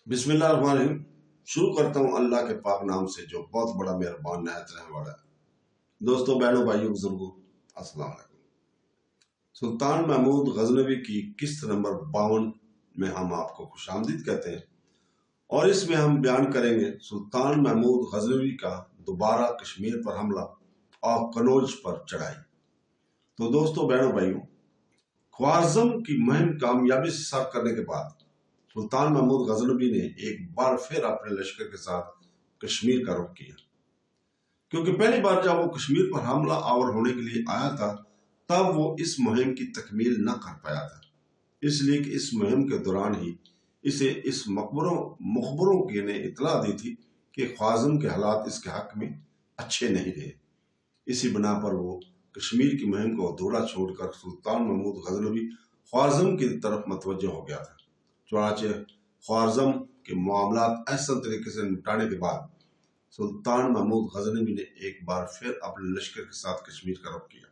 बिस्मिल्लाहिर्रहमानिर्रहीम। शुरू करता हूँ अल्लाह के पाक नाम से जो बहुत बड़ा मेहरबान नहायत रहने वाला है। दोस्तों, बहनों, भाइयों, बुजुर्गों, अस्सलाम वालेकुम। सुल्तान महमूद गजनवी की किस्त नंबर 52 में हम आपको खुशामदीद कहते हैं और इसमें हम बयान करेंगे सुल्तान महमूद गजनवी का दोबारा कश्मीर पर हमला और कनौज पर चढ़ाई। तो दोस्तों, बहनों, भाइयों, ख्वारिज़्म की मुहिम कामयाबी से सर करने के बाद सुल्तान महमूद गजनवी ने एक बार फिर अपने लश्कर के साथ कश्मीर का रुख किया, क्योंकि पहली बार जब वो कश्मीर पर हमला आवर होने के लिए आया था तब वो इस मुहिम की तकमील न कर पाया था, इसलिए कि इस मुहिम के दौरान ही इसे इस मुखबरों की ने इतला दी थी कि ख्वारिज़्म के हालात इसके हक में अच्छे नहीं रहे। इसी बना पर वो कश्मीर की मुहिम को अधूरा छोड़कर सुल्तान महमूद गजनवी ख्वारिज़्म की तरफ मतवज्जह हो गया था। चुनांचे ख्वारिज़्म के मामलात ऐसा तरीके से निपटाने के बाद सुल्तान महमूद गजनवी ने एक बार फिर अपने लश्कर के साथ कश्मीर का रुख किया।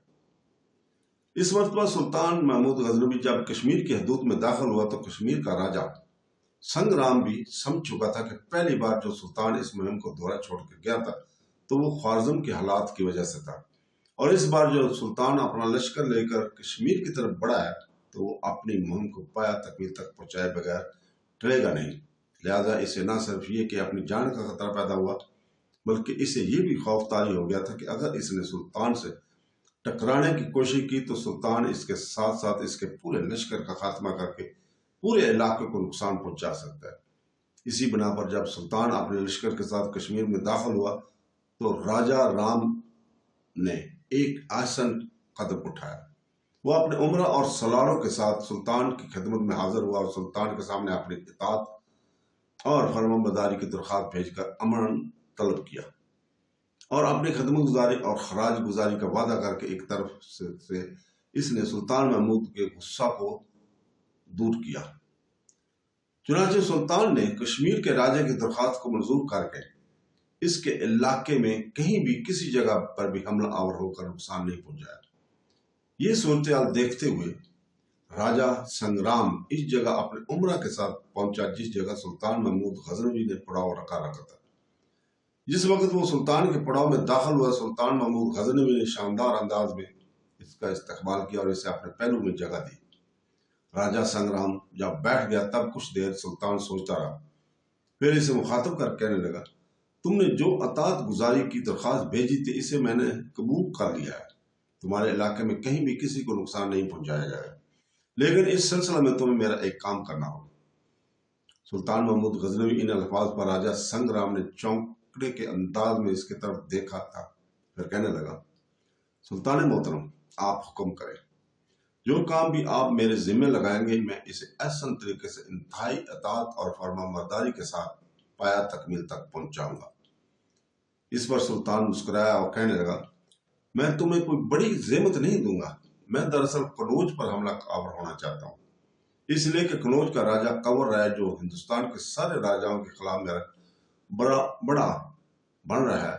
इस मरतबा सुल्तान महमूद गजनवी जब कश्मीर की हदूद में दाखिल हुआ तो कश्मीर का राजा संग्राम भी समझ चुका था कि पहली बार जो सुल्तान इस मुहिम को दौरा छोड़कर गया था तो वो ख्वारिज़्म के हालात की वजह से था, और इस बार जो सुल्तान अपना लश्कर लेकर कश्मीर की तरफ बढ़ा है तो वो अपनी मुहिम को पाया तकमील तक पहुंचाए बगैर टलेगा नहीं। लिहाजा इसे न सिर्फ ये कि अपनी जान का खतरा पैदा हुआ, बल्कि इसे ये भी खौफ तारी हो गया था कि अगर इसने सुल्तान से टकराने की कोशिश की तो सुल्तान इसके साथ साथ इसके पूरे लश्कर का खात्मा करके पूरे इलाके को नुकसान पहुंचा सकता है। इसी बना पर जब सुल्तान अपने लश्कर के साथ कश्मीर में दाखिल हुआ तो राजा राम ने एक आसान कदम उठाया। वो अपने उमरा और सलारों के साथ सुल्तान की खिदमत में हाजिर हुआ और सुल्तान के सामने अपनी इताअत और फरमाबरदारी की दरख्वास्त भेजकर अमन तलब किया और अपनी खदमत गुजारी और खराज गुजारी का वादा करके एक तरफ से इसने सुल्तान महमूद के गुस्सा को दूर किया। चुनांचे सुल्तान ने कश्मीर के राजा की दरख्वास्त को मंजूर करके इसके इलाके में कहीं भी किसी जगह पर भी हमला आवर होकर नुकसान नहीं पहुंचाया। ये सूरत देखते हुए राजा संग्राम इस जगह अपने उमरा के साथ पहुंचा जिस जगह सुल्तान महमूद गजनवी ने पड़ाव रखा था। जिस वक्त वो सुल्तान के पड़ाव में दाखिल हुआ, सुल्तान महमूद गजनवी ने शानदार अंदाज में इसका इस्तकबाल किया और इसे अपने पहलू में जगह दी। राजा संग्राम जब बैठ गया तब कुछ देर सुल्तान सोचता रहा, फिर इसे मुखातब कर कहने लगा, तुमने जो अतात गुजारी की दरख्वास्त भेजी थी इसे मैंने कबूल कर लिया है। तुम्हारे इलाके में कहीं भी किसी को नुकसान नहीं पहुंचाया जाएगा, लेकिन इस सिलसिले में तुम्हें मेरा एक काम करना होगा। सुल्तान महमूद गजनवी इन अल्फाज पर राजा संग्राम ने चौंकने के अंदाज में इसकी तरफ देखा था, फिर कहने लगा, सुल्तान मोहतरम, आप हुक्म करें। जो काम भी आप मेरे जिम्मे लगाएंगे मैं इसे ऐसा तरीके से इंतहाई अतात और फरमाबरदारी के साथ पाया तकमील तक पहुंचाऊंगा। इस पर सुल्तान मुस्कुराया और कहने लगा, मैं तुम्हें कोई बड़ी ज़ेमत नहीं दूंगा। मैं दरअसल कनौज पर हमला आवर होना चाहता हूँ, इसलिए कि कनौज का राजा कंवर राय जो हिंदुस्तान के सारे राजाओं के खिलाफ मेरा बड़ा बन रहा है,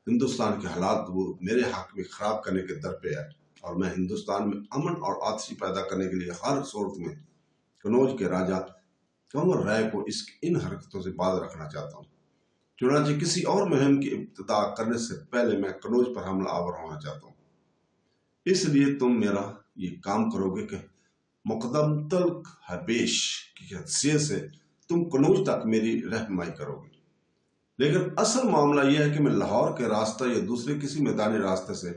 हिंदुस्तान के हालात वो मेरे हक में खराब करने के दर पे है और मैं हिंदुस्तान में अमन और आतिशी पैदा करने के लिए हर सूरत में कनौज के राजा कंवर राय को इन हरकतों से बाज रखना चाहता हूँ। चुनांचे किसी और मुहिम की इब्तिदा करने से पहले मैं कनौज पर हमला आवर होना चाहता हूँ, इसलिए तुम मेरा ये काम करोगे कि मुक़द्दमतुल हबीश की हैसियत से तुम कनौज तक मेरी रहनुमाई करोगे। लेकिन असल मामला यह है कि मैं लाहौर के रास्ते या दूसरे किसी मैदानी रास्ते से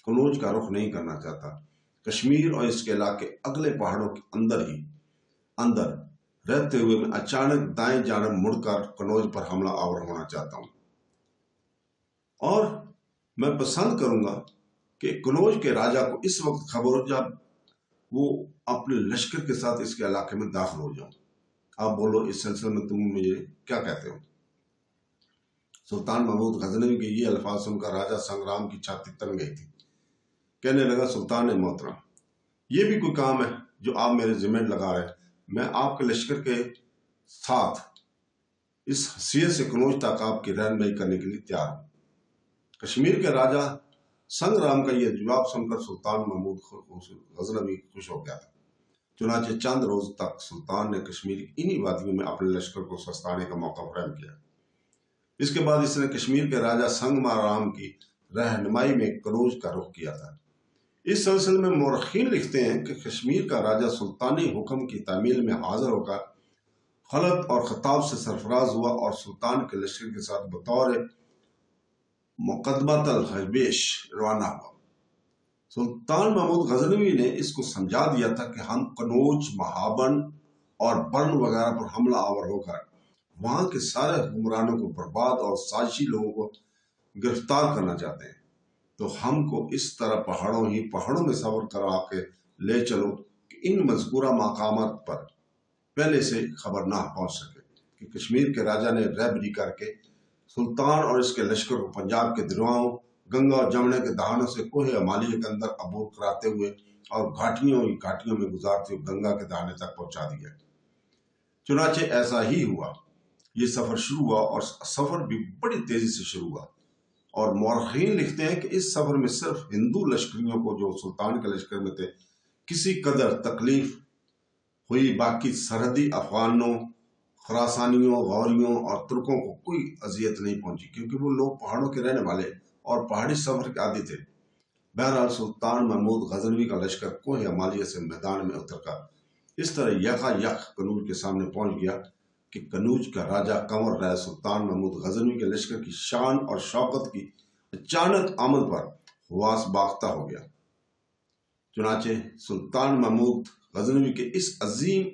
कनौज का रुख नहीं करना चाहता। कश्मीर और इसके इलाके अगले पहाड़ों के अंदर रहते हुए मैं अचानक दाएं जानब मुड़कर कनौज पर हमला आवर होना चाहता हूं और मैं पसंद करूंगा कि कनौज के राजा को इस वक्त खबर हो जब वो अपने लश्कर के साथ इसके इलाके में दाखिल हो जाऊं। आप बोलो, इस सिलसिले में तुम मुझे क्या कहते हो? सुल्तान महमूद गजनवी के ये अल्फाज सुनकर राजा संग्राम की छाती तन गई थी। कहने लगा, सुल्तान मोहतरम, ये भी कोई काम है जो आप मेरे जिम्मे लगा रहे हैं? मैं आपके लश्कर के साथ इस हैसियत से कनौज तक आपकी रहनुमाई करने के लिए तैयार हूं। कश्मीर के राजा संग्राम का यह जवाब सुनकर सुल्तान महमूद गजनवी खुश हो गया था चुनाचे चंद रोज तक सुल्तान ने कश्मीर की इन्हीं वादियों में अपने लश्कर को सस्ताने का मौका फराहम किया। इसके बाद इसने कश्मीर के राजा संगमाराम की रहनुमाई में कनौज का रुख किया था। इस सिलसिले में मौरखीन लिखते हैं कि कश्मीर का राजा सुल्तानी हुक्म की तामील में हाजिर होकर खलत और खताब से सरफराज हुआ और सुल्तान के लश्कर के साथ बतौर मुकदमतल हरबेश रवाना हुआ। सुल्तान महमूद गजनवी ने इसको समझा दिया था कि हम कनौज, महाबन और बर्न वगैरह पर हमला आवर होकर वहां के सारे हुक्मरानों को बर्बाद और साजिशी लोगों को गिरफ्तार करना चाहते हैं, तो हमको इस तरह पहाड़ों में सफर करा के ले चलो कि इन मज़कूरा मकामात पर पहले से खबर ना पहुंच सके कि कश्मीर के राजा ने रहबरी करके सुल्तान और इसके लश्कर को पंजाब के दरियाओं, गंगा और जमुना के दहानों से कोहे अमालिया के अंदर अबूर कराते हुए और घाटियों में गुजारते हुए गंगा के दहाने तक पहुंचा दिया। चुनाचे ऐसा ही हुआ। ये सफर शुरू हुआ और सफर भी बड़ी तेजी से शुरू हुआ। और मौरखीन लिखते हैं कि इस सफर में सिर्फ हिंदू लश्करियों को जो सुल्तान के लश्कर में थे किसी कदर तकलीफ हुई, बाकी सरहदी अफगानों, खरासानियों, गौरियों और तुर्कों को कोई अजियत नहीं पहुंची, क्योंकि वो लोग पहाड़ों के रहने वाले और पहाड़ी सफर के आदी थे। बहरहाल सुल्तान महमूद गजनवी का लश्कर कोहे अमालिया से मैदान में उतरकर इस तरह यकायक कनौज के सामने पहुंच गया कि कनौज का राजा कंवर राय सुल्तान महमूद गजनवी के लश्कर की शान और शौकत की अचानक आमद पर हुआस बाख्ता हो गया। चुनाचे सुल्तान महमूद गजनवी के इस अजीम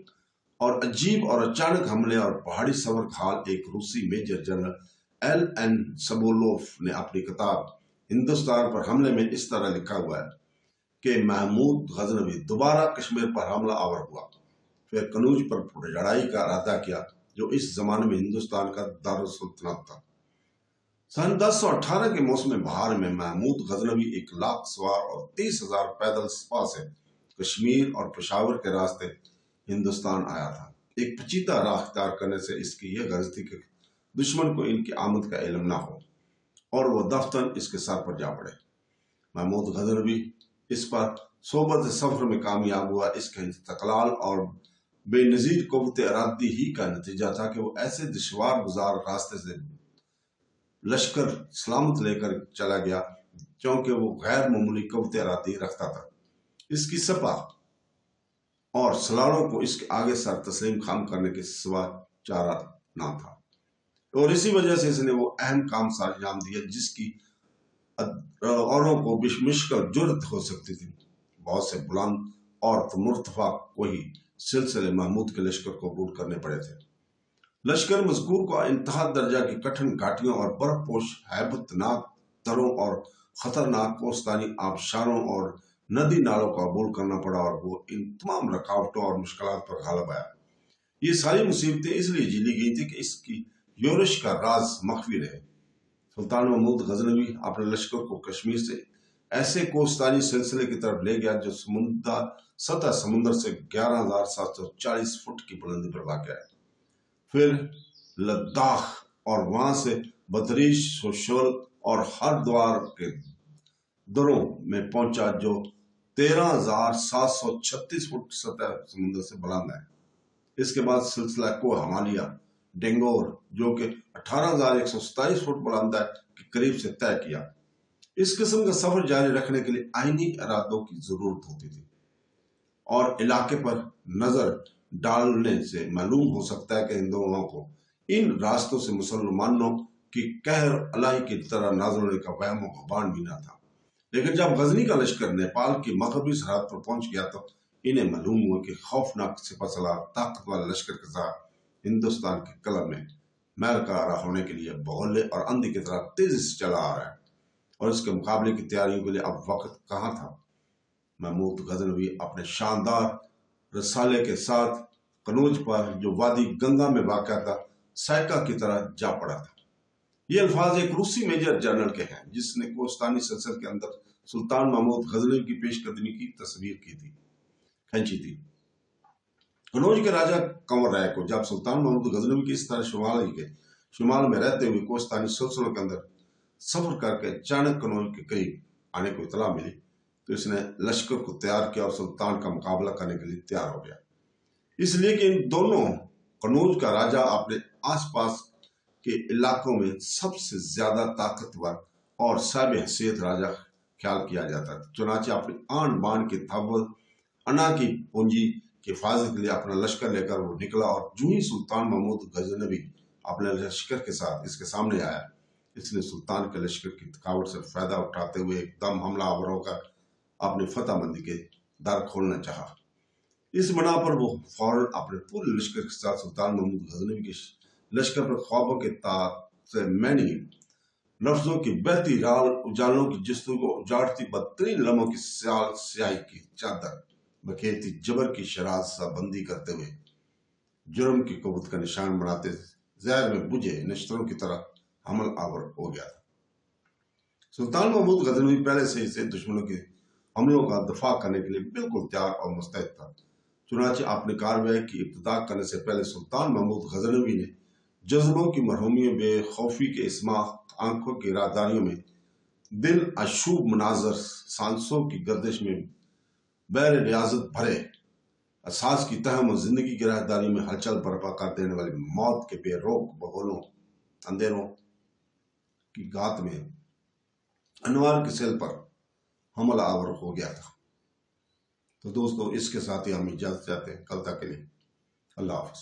और अजीब और अचानक हमले और पहाड़ी सफर का हाल एक रूसी मेजर जनरल L.N. सबोलोफ ने अपनी किताब हिंदुस्तान पर हमले में इस तरह लिखा हुआ है कि महमूद गजनवी दोबारा कश्मीर पर हमला आवर हुआ, फिर कनौज पर लड़ाई का इरादा किया, जो इस जमाने में हिंदुस्तान का दारुल-सुल्तानत था। सन 1018 के मौसम बहार में महमूद गजनवी 1 लाख सवार और 30,000 पैदल सिपाह से कश्मीर और पेशावर के रास्ते हिंदुस्तान आया था। एक पेचीदा राह अख्तियार करने से इसकी यह गर्ज थी कि दुश्मन को इनकी आमद का इल्म न हो और वो दफ्तन इसके सर पर जा पड़े। महमूद गजनवी इस पर सोबत सफर में कामयाब हुआ। इसका इस्तकलाल और बेनजीर कुव्वत इरादी ही का नतीजा था कि वो ऐसे दुश्वार गुजार रास्ते से लश्कर सलामत लेकर चला गया, क्योंकि वो गैर मामूली कुव्वत इरादी रखता था। इसकी सपा और सलारों को इसके आगे सर तस्लीम खाम करने के सिवा चारा ना था, और इसी वजह से इसने वो अहम काम अंजाम दिया जिसकी औरों को मुश्किल जुर्रत हो सकती थी। बहुत से बुलंद और मुर्तफा को ही सिलसिले महमूद के लश्कर को अबूर करने पड़े थे। लश्कर मजकूर को इंतहा दर्जा की कठिन घाटियों और बर्फपोश हैबतनाक दरों और खतरनाक कोस्तानी आबशारों और नदी नालों का अबूर करना पड़ा, और वो इन तमाम रुकावटों और मुश्किलात पर गालिब आया। ये सारी मुसीबतें इसलिए झेली गई थी कि इसकी योरिश का राज मख्फी रहे। सुल्तान महमूद गजनवी अपने लश्कर को कश्मीर से ऐसे कोस्तानी सिलसिले की तरफ ले गया जो सतह समुद्र से 11,740 फुट की बुलंदी पर वाक़ है। फिर लद्दाख और वहां से बदरीश, सोशल और हरद्वार के दरों में पहुंचा, जो 13,736 फुट सतह समुद्र से बुलंद है। इसके बाद सिलसिला को हमालिया डेंगोर, जो कि 18,127 फुट बुलंद है, के करीब से तय किया। इस किस्म का सफर जारी रखने के लिए आईनी इरादों की जरूरत होती थी, और इलाके पर नजर डालने से मालूम हो सकता है कि हिंदुओं को इन रास्तों से मुसलमानों की कहर अलाई की तरह नाज़िल होने का वहम और गुमान भी न था। लेकिन जब गजनी का लश्कर नेपाल की मगरबी सरहद पर पहुंच गया तो इन्हें मालूम हुआ कि खौफनाक सिपहसालार ताकतवर लश्कर के साथ हिंदुस्तान के कलम में मैरकारा होने के लिए बगोले और अंधी की तरह तेजी से चला आ रहा है, और इसके मुकाबले की तैयारियों के लिए अब वक्त कहाँ था। महमूद गजनवी अपने शानदार रसाले के साथ कनौज पर, जो वादी गंगा में वाक़ा था, सैका की तरह जा पड़ा था। ये अल्फाज एक रूसी मेजर जनरल के हैं जिसने कोस्तानी सिलसिले के अंदर सुल्तान महमूद गजनवी की पेशकदमी की तस्वीर खींची थी। कनौज के राजा कंवर राय को जब सुल्तान महमूद गजनवी की इस तरह शुमाल में रहते हुए कोस्तानी सिलसिलों के अंदर सफर करके अचानक कनौज के करीब आने को इतला मिली, تو اس نے لشکر کو تیار کیا اور سلطان کا مقابلہ کرنے کے لیے تیار ہو گیا، اس لیے کہ ان دونوں قنوج کا راجہ اپنے آس پاس کے علاقوں میں سب سے زیادہ طاقتور اور صاحب حیثیت راجہ خیال کیا جاتا تھا۔ چنانچہ اپنی آن بان کے تھاول انا کی پونجی کی حفاظت کے لیے اپنا لشکر لے کر وہ نکلا، اور جو ہی سلطان محمود غزنوی اپنے لشکر کے ساتھ اس کے سامنے آیا، اس نے سلطان کے لشکر کی تھکاوٹ سے فائدہ اٹھاتے ہوئے ایک دم حملہ آور ہو کر اپنی فتح مندی کے در کھولنا چاہا۔ اس بنا پر وہ فوراً اپنے پورے لشکر کے ساتھ سلطان محمود غزنوی کے لشکر پر خوابوں کے تار سے معنی لفظوں کی بہتی اجالوں کی جستوں کو اجاڑتی بدترین لمحوں کی سیاہی کی چادر بکھیرتی جبر کی شرازہ بندی کرتے ہوئے جرم کی قوت کا نشان بناتے زہر میں بجھے نشتروں کی طرح حمل آور ہو گیا تھا۔ سلطان محمود غزنوی پہلے سے اسے دشمنوں کے حملوں کا دفاع کرنے کے لیے بالکل تیار اور مستعد تھا۔ چنانچہ اپنے کارروائی کی ابتدا کرنے سے پہلے سلطان محمود غزنوی نے جذبوں کی مرحومیوں بے خوفی کے اسماع آنکھوں کی راہداریوں میں دل اشوب مناظر سانسوں کی گردش میں بیر ریاضت بھرے احساس کی تہم اور زندگی کی راہداری میں ہلچل برپا کر دینے والی موت کے بے روک بغولوں اندھیروں کی گات میں انوار کی سیل پر حمل آور ہو گیا تھا۔ تو دوستو اس کے ساتھ ہی ہم اجازت چاہتے ہیں، کل تک کے لیے اللہ حافظ۔